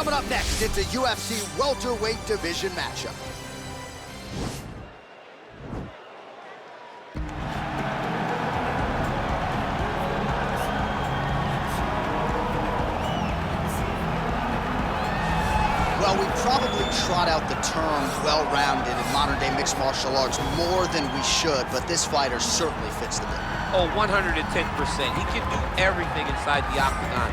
Coming up next, it's a UFC welterweight division matchup. Well, we probably trot out the term well-rounded in modern-day mixed martial arts more than we should, but this fighter certainly fits the bill. Oh, 110%. He can do everything inside the octagon.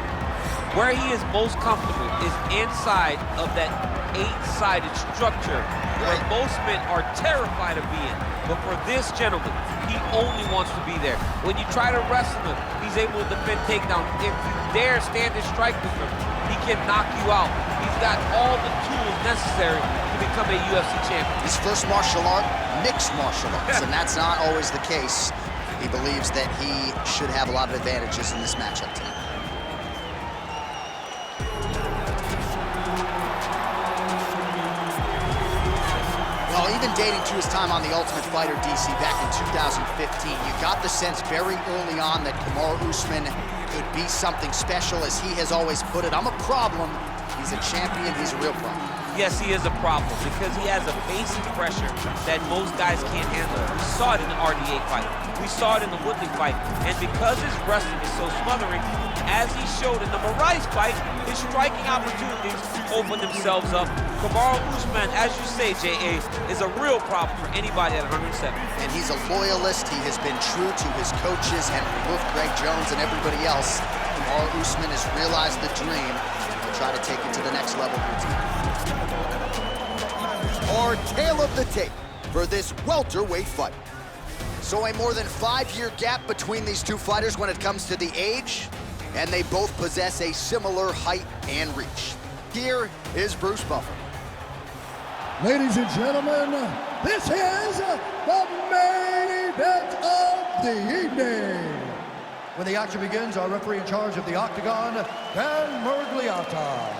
Where he is most comfortable is inside of that 8-sided structure where most men are terrified of being. But for this gentleman, he only wants to be there. When you try to wrestle him, he's able to defend takedown. If you dare stand and strike with him, he can knock you out. He's got all the tools necessary to become a UFC champion. His first martial art, mixed martial arts, and that's not always the case. He believes that he should have a lot of advantages in this matchup tonight. Well, even dating to his time on The Ultimate Fighter, DC, back in 2015, you got the sense very early on that Kamaru Usman could be something special. As he has always put it, I'm a problem. He's a champion, he's a real problem. Yes, he is a problem because he has a basic pressure that most guys can't handle. We saw it in the RDA fight. We saw it in the Woodley fight. And because his wrestling is so smothering, as he showed in the Moraes fight, his striking opportunities open themselves up. Kamaru Usman, as you say, J.A., is a real problem for anybody at 107. And he's a loyalist. He has been true to his coaches, Henry Wolf, Greg Jones, and everybody else. Kamaru Usman has realized the dream and will try to take it to the next level here tonight. Our tale of the tape for this welterweight fight. So a more than 5-year gap between these two fighters when it comes to the age, and they both possess a similar height and reach. Here is Bruce Buffer. Ladies and gentlemen, this is the main event of the evening. When the action begins, our referee in charge of the octagon, Dan Murgliata.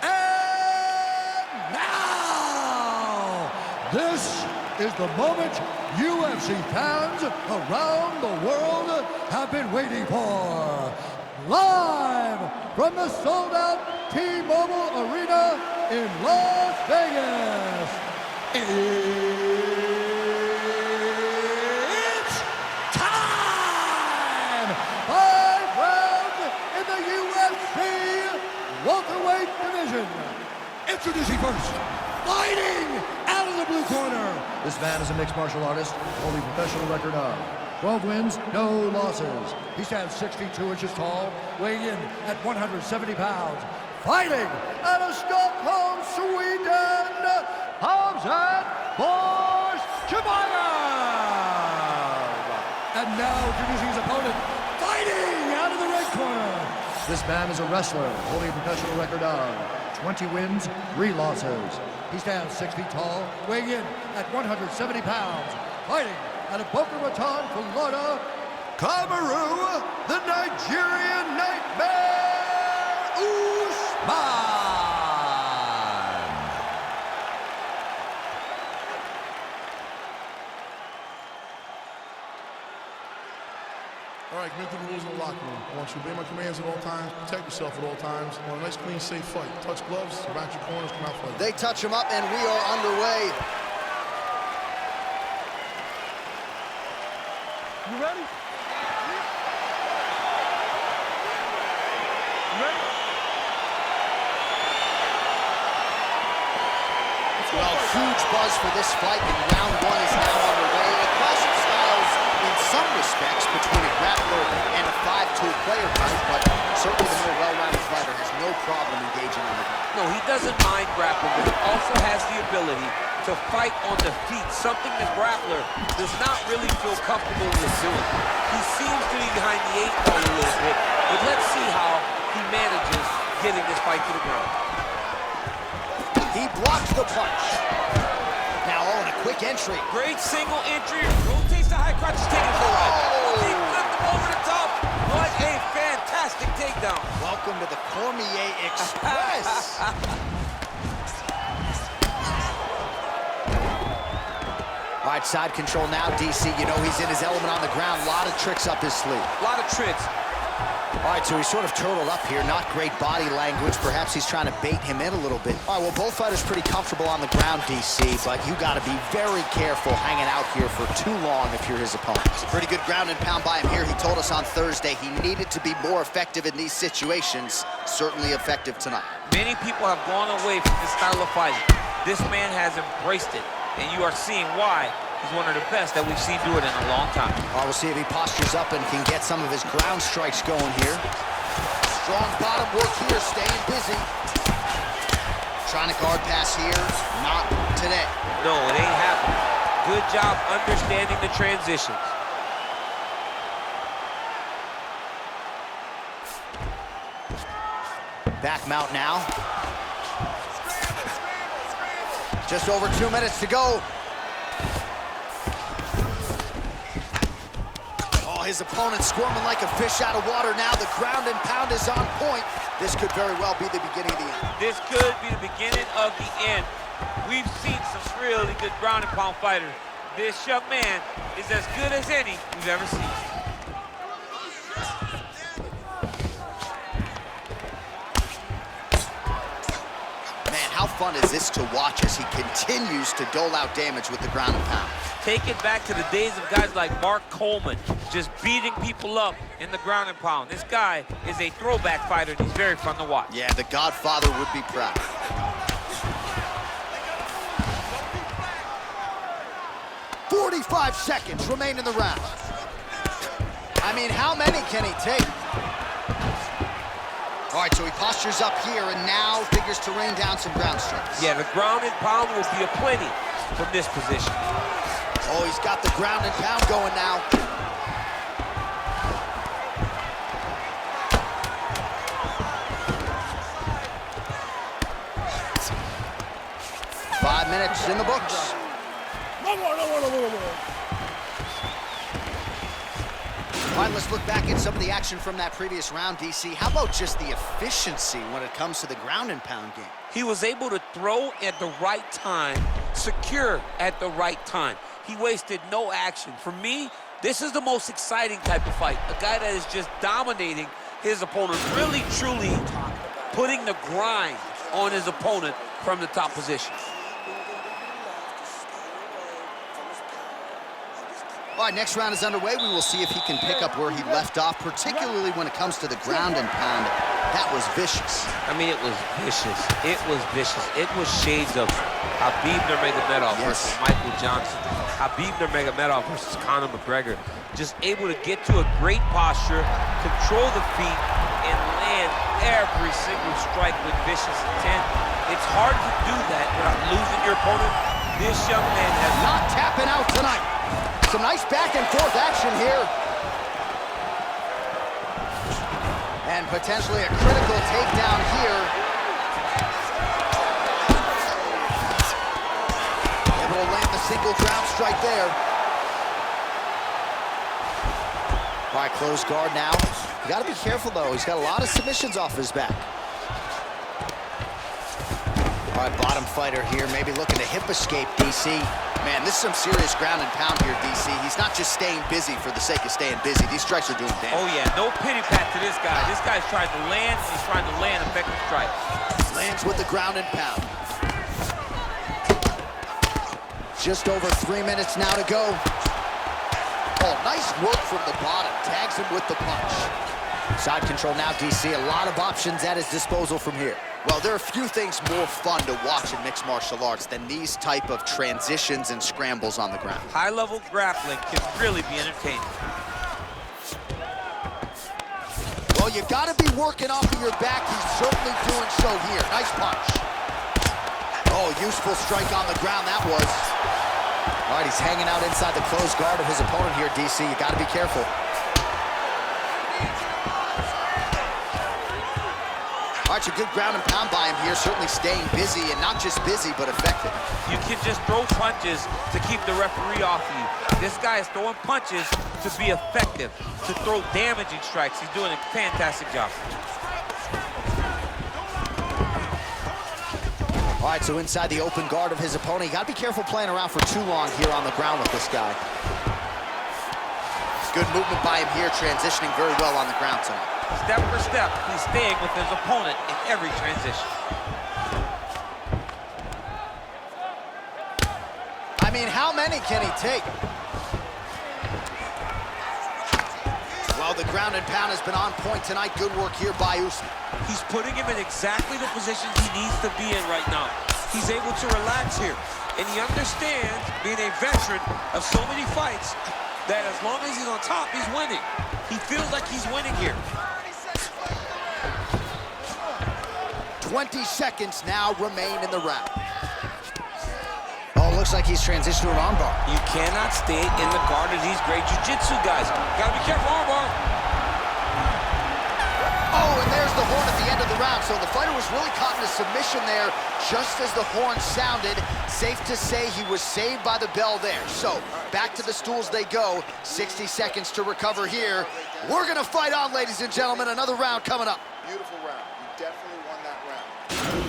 And now, this is the moment UFC fans around the world have been waiting for. Live from the sold-out T-Mobile Arena in Las Vegas, it's time! 5 rounds in the UFC welterweight division. Introducing first, fighting out of the blue corner. This man is a mixed martial artist, holding professional record of 12 wins, no losses. He stands 6 feet 2 inches tall, weighing in at 170 pounds. Fighting out of Stockholm, Sweden, Khamzat Chimaev. And now introducing his opponent, fighting out of the red corner. This man is a wrestler, holding a professional record of 20 wins, 3 losses. He stands 6 feet tall, weighing in at 170 pounds. Fighting out of Boca Raton, Florida, Kamaru, the Nigerian Nightmare, Usman. All right, commit to the rules in the locker room. I want you to obey my commands at all times, protect yourself at all times. I want a nice, clean, safe fight. Touch gloves, back your corners, come out fighting. They touch him up, and we are underway. You ready? You ready? Well, huge buzz for this fight, and round 1 is now underway. A clash of styles in some respects between a grappler and a 5-tool player type, but certainly the more well-rounded fighter has no problem engaging on the ground. No, he doesn't mind grappling, but he also has the ability to fight on the feet, something this grappler does not really feel comfortable with doing. He seems to be behind the 8 ball a little bit, but let's see how he manages getting this fight to the ground. He blocks the punch. Now on a quick entry. Great single entry, rotates the high crotch, taking it for a ride. He flipped him over the top. What a fantastic takedown. Welcome to the Cormier Express. All right, side control now, DC. You know he's in his element on the ground. A lot of tricks up his sleeve. A lot of tricks. All right, so he's sort of turtled up here. Not great body language. Perhaps he's trying to bait him in a little bit. All right, well, both fighters pretty comfortable on the ground, DC, but you got to be very careful hanging out here for too long if you're his opponent. It's a pretty good ground and pound by him here. He told us on Thursday he needed to be more effective in these situations. Certainly effective tonight. Many people have gone away from this style of fighting. This man has embraced it, and you are seeing why. He's one of the best that we've seen do it in a long time. We'll see if he postures up and can get some of his ground strikes going here. Strong bottom work here, staying busy. Trying to guard pass here, not today. No, it ain't happening. Good job understanding the transitions. Back mount now. Just over 2 minutes to go. His opponent squirming like a fish out of water now. The ground and pound is on point. This could very well be the beginning of the end. This could be the beginning of the end. We've seen some really good ground and pound fighters. This young man is as good as any we've ever seen. Man, how fun is this to watch as he continues to dole out damage with the ground and pound? Take it back to the days of guys like Mark Coleman, just beating people up in the ground and pound. This guy is a throwback fighter, and he's very fun to watch. Yeah, the Godfather would be proud. "45 seconds remain in the round." I mean, how many can he take? All right, so he postures up here and now figures to rain down some ground strikes. Yeah, the ground and pound will be aplenty from this position. Oh, he's got the ground and pound going now. Five minutes in the books. All right, let's look back at some of the action from that previous round, DC. How about just the efficiency when it comes to the ground and pound game? He was able to throw at the right time, secure at the right time. He wasted no action. For me, this is the most exciting type of fight. A guy that is just dominating his opponent, really, truly putting the grind on his opponent from the top position. All right, next round is underway. We will see if he can pick up where he left off, particularly when it comes to the ground and pound. That was vicious. I mean, it was vicious. It was vicious. It was shades of Khabib Nurmagomedov versus Michael Johnson. Khabib Nurmagomedov versus Conor McGregor. Just able to get to a great posture, control the feet, and land every single strike with vicious intent. It's hard to do that without losing your opponent. This young man has not tapping out tonight. Some nice back and forth action here. And potentially a critical takedown here. Able to land the single ground strike there. All right, closed guard now. You gotta be careful though. He's got a lot of submissions off his back. All right, bottom fighter here, maybe looking to hip escape, DC. Man, this is some serious ground and pound here, DC. He's not just staying busy for the sake of staying busy. These strikes are doing damage. Oh, yeah, no pity pat to this guy. This guy's trying to land, and he's trying to land effective strikes. Lands with the ground and pound. Just over 3 minutes now to go. Oh, nice work from the bottom. Tags him with the punch. Side control now, DC. A lot of options at his disposal from here. Well, there are few things more fun to watch in mixed martial arts than these type of transitions and scrambles on the ground. High-level grappling can really be entertaining. Well, you got to be working off of your back. He's certainly doing so here. Nice punch. Oh, useful strike on the ground that was. All right, he's hanging out inside the closed guard of his opponent here, DC. You got to be careful. All right, a good ground and pound by him here, certainly staying busy, and not just busy, but effective. You can just throw punches to keep the referee off of you. This guy is throwing punches to be effective, to throw damaging strikes. He's doing a fantastic job. All right, so inside the open guard of his opponent, you got to be careful playing around for too long here on the ground with this guy. Good movement by him here, transitioning very well on the ground tonight. Step for step, he's staying with his opponent in every transition. I mean, how many can he take? Well, the ground and pound has been on point tonight. Good work here by Usman. He's putting him in exactly the positions he needs to be in right now. He's able to relax here. And he understands, being a veteran of so many fights, that as long as he's on top, he's winning. He feels like he's winning here. 20 seconds now remain in the round. Oh, looks like he's transitioned to an armbar. You cannot stay in the guard of these great jiu-jitsu guys. Gotta be careful, armbar. Oh, and there's the horn at the end of the round. So the fighter was really caught in a submission there just as the horn sounded. Safe to say he was saved by the bell there. So back to the stools they go. 60 seconds to recover here. We're gonna fight on, ladies and gentlemen. Another round coming up. Beautiful round. You definitely won that round.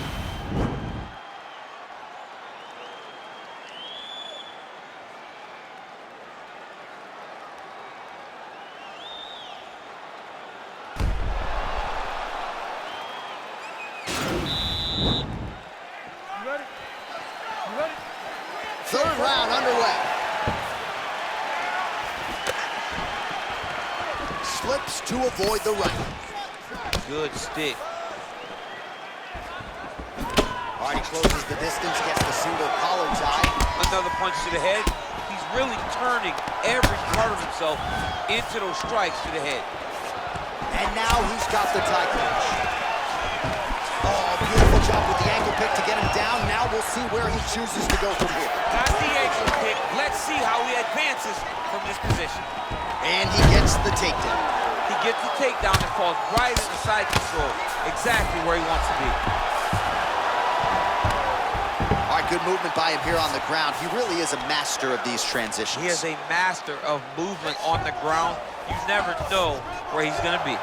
Third round underway. Slips to avoid the right. Good stick. All right, he closes the distance, gets the single collar tie. Another punch to the head. He's really turning every part of himself into those strikes to the head. And now he's got the tie clinch. Oh, beautiful job with the ankle pick to get him down. Now we'll see where he chooses to go from here. Got the ankle pick. Let's see how he advances from this position. And he gets the takedown. He gets the takedown and falls right into side control. Exactly where he wants to be. All right, good movement by him here on the ground. He really is a master of these transitions. He is a master of movement on the ground. You never know where he's going to be.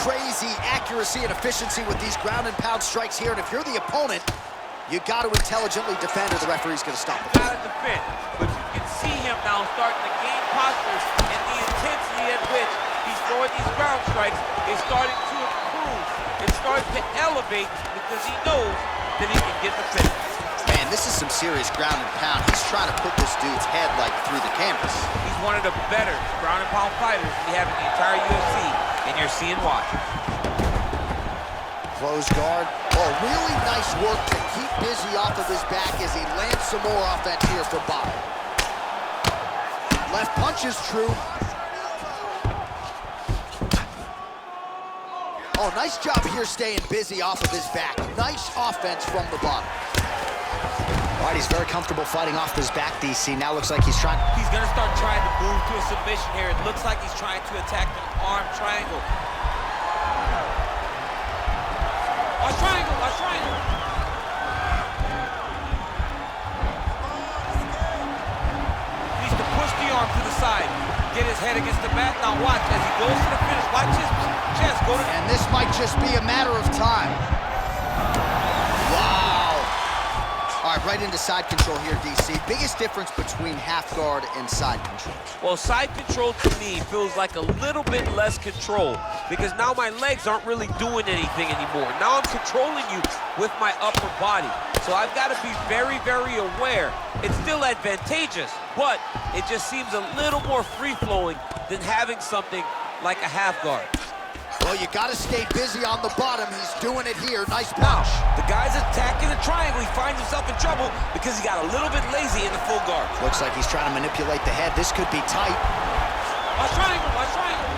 Crazy accuracy and efficiency with these ground and pound strikes here. And if you're the opponent, you got to intelligently defend or the referee's going to stop the fight. Got to defend, but you can see him now starting to gain postures, and the intensity at which he's throwing these ground strikes is starting to improve. It's starting to elevate because he knows that he can get the finish. Man, this is some serious ground and pound. He's trying to put this dude's head like through the canvas. He's one of the better ground and pound fighters we have in the entire UFC, and you're seeing why. Close guard. Oh, really nice work to keep Busy off of his back as he lands some more offense here from bottom. Left punch is true. Oh, nice job here staying Busy off of his back. Nice offense from the bottom. All right, he's very comfortable fighting off his back, DC. Now looks like he's trying. He's gonna start trying to move to a submission here. It looks like he's trying to attack the arm triangle. A triangle, a triangle. Needs to push the arm to the side. Get his head against the mat. Now watch as he goes to the finish. Watch his chest go to. And this might just be a matter of time. Wow. All right, right into side control here, DC. Biggest difference between half guard and side control. Well, side control to me feels like a little bit less control because now my legs aren't really doing anything anymore. Now I'm controlling you with my upper body. So I've got to be very, very aware. It's still advantageous, but it just seems a little more free-flowing than having something like a half guard. Well, you got to stay busy on the bottom. He's doing it here. Nice Now, punch. the guy's attacking the triangle. He finds himself in trouble because he got a little bit lazy in the full guard. Looks like he's trying to manipulate the head. This could be tight. A triangle, a triangle.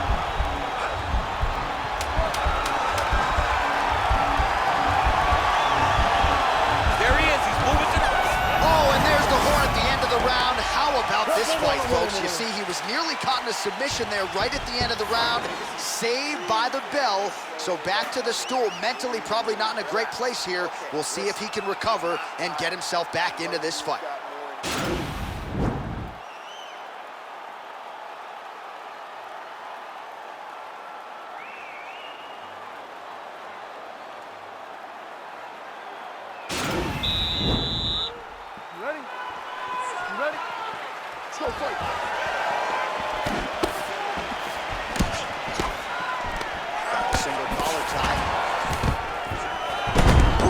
There he is. He's moving to the... Oh, and there's the horn at the end of the round. How about this fight, folks? You see, he was nearly caught in a submission there right at the end of the round. Saved by the bell. So back to the stool. Mentally probably not in a great place here. We'll see if he can recover and get himself back into this fight. You ready? You ready? Let's go fight.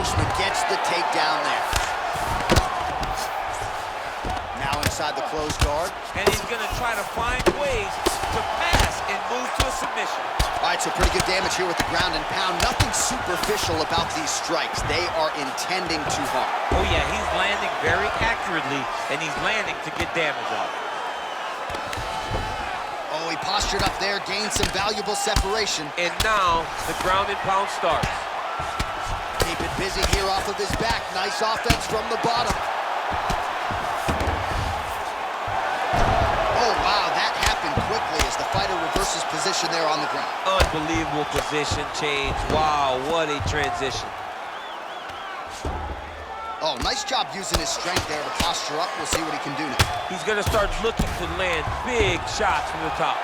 Usman gets the takedown there. Now inside the closed guard. And he's going to try to find ways to pass and move to a submission. All right, so pretty good damage here with the ground and pound. Nothing superficial about these strikes. They are intending to harm. Oh, yeah, he's landing very accurately, and he's landing to get damage out. Oh, he postured up there, gained some valuable separation. And now the ground and pound starts. Keep it busy here off of his back. Nice offense from the bottom. Oh, wow, that happened quickly as the fighter reverses position there on the ground. Unbelievable position change. Wow, what a transition. Oh, nice job using his strength there to posture up. We'll see what he can do now. He's going to start looking to land big shots from the top.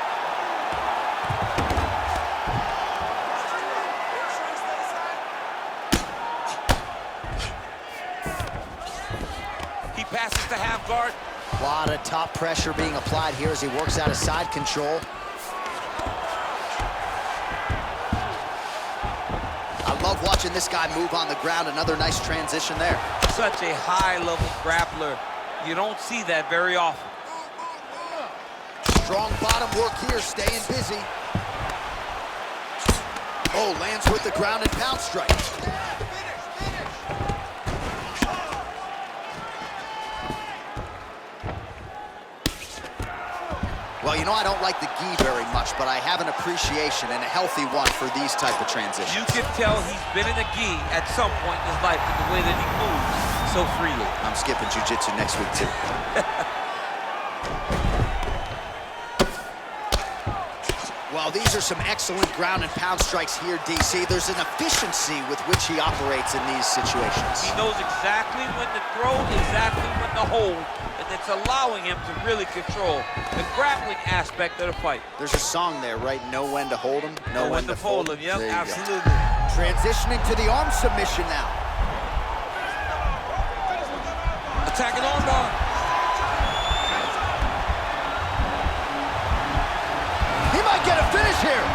He passes to half guard. A lot of top pressure being applied here as he works out of side control. I love watching this guy move on the ground. Another nice transition there. Such a high-level grappler. You don't see that very often. Strong bottom work here, staying busy. Oh, lands with the ground and pound strike. Well, you know, I don't like the gi very much, but I have an appreciation and a healthy one for these type of transitions. You can tell he's been in a gi at some point in his life in the way that he moves so freely. I'm skipping jiu-jitsu next week, too. Well, these are some excellent ground and pound strikes here, DC. There's an efficiency with which he operates in these situations. He knows exactly when to throw, exactly when to hold, and it's allowing him to really control the grappling aspect of the fight. There's a song there, right? Know when to hold him, know when to fold him. Yep, There you go. absolutely. Transitioning to the arm submission now. Attacking armbar. He might get a finish here.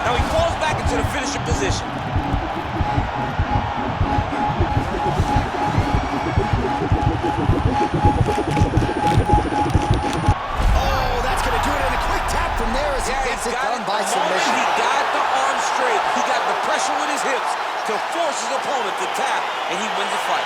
Now he falls back into the finishing position. Oh, that's going to do it in a quick tap from there as he gets it done by submission. He got the arm straight. He got the pressure with his hips to force his opponent to tap, and he wins the fight.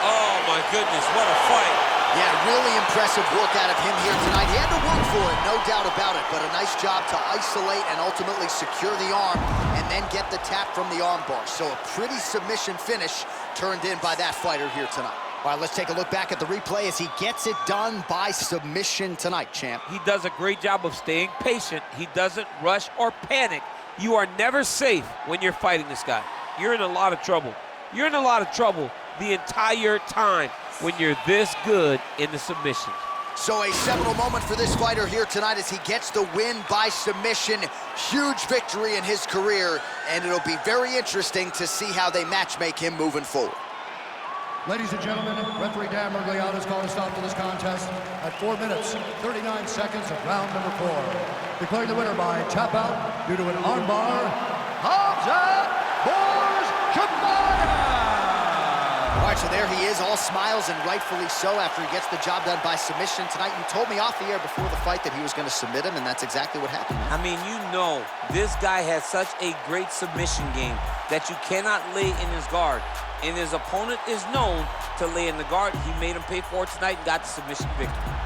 Oh, my goodness, what a fight. Yeah, really impressive work out of him here tonight. He had to work for it, no doubt about it, but a nice job to isolate and ultimately secure the arm and then get the tap from the arm bar. So a pretty submission finish turned in by that fighter here tonight. All right, let's take a look back at the replay as he gets it done by submission tonight, champ. He does a great job of staying patient. He doesn't rush or panic. You are never safe when you're fighting this guy. You're in a lot of trouble. You're in a lot of trouble the entire time when you're this good in the submission. So a seminal moment for this fighter here tonight as he gets the win by submission. Huge victory in his career, and it'll be very interesting to see how they match-make him moving forward. Ladies and gentlemen, referee Dan Mergliata has called a stop to this contest at 4 minutes, 39 seconds of round number 4. Declaring the winner by tap out due to an armbar, Khamzat Chimaev. All right, so there he is, all smiles, and rightfully so after he gets the job done by submission tonight. You told me off the air before the fight that he was going to submit him, and that's exactly what happened. I mean, you know, this guy has such a great submission game that you cannot lay in his guard. And his opponent is known to lay in the guard. He made him pay for it tonight and got the submission victory.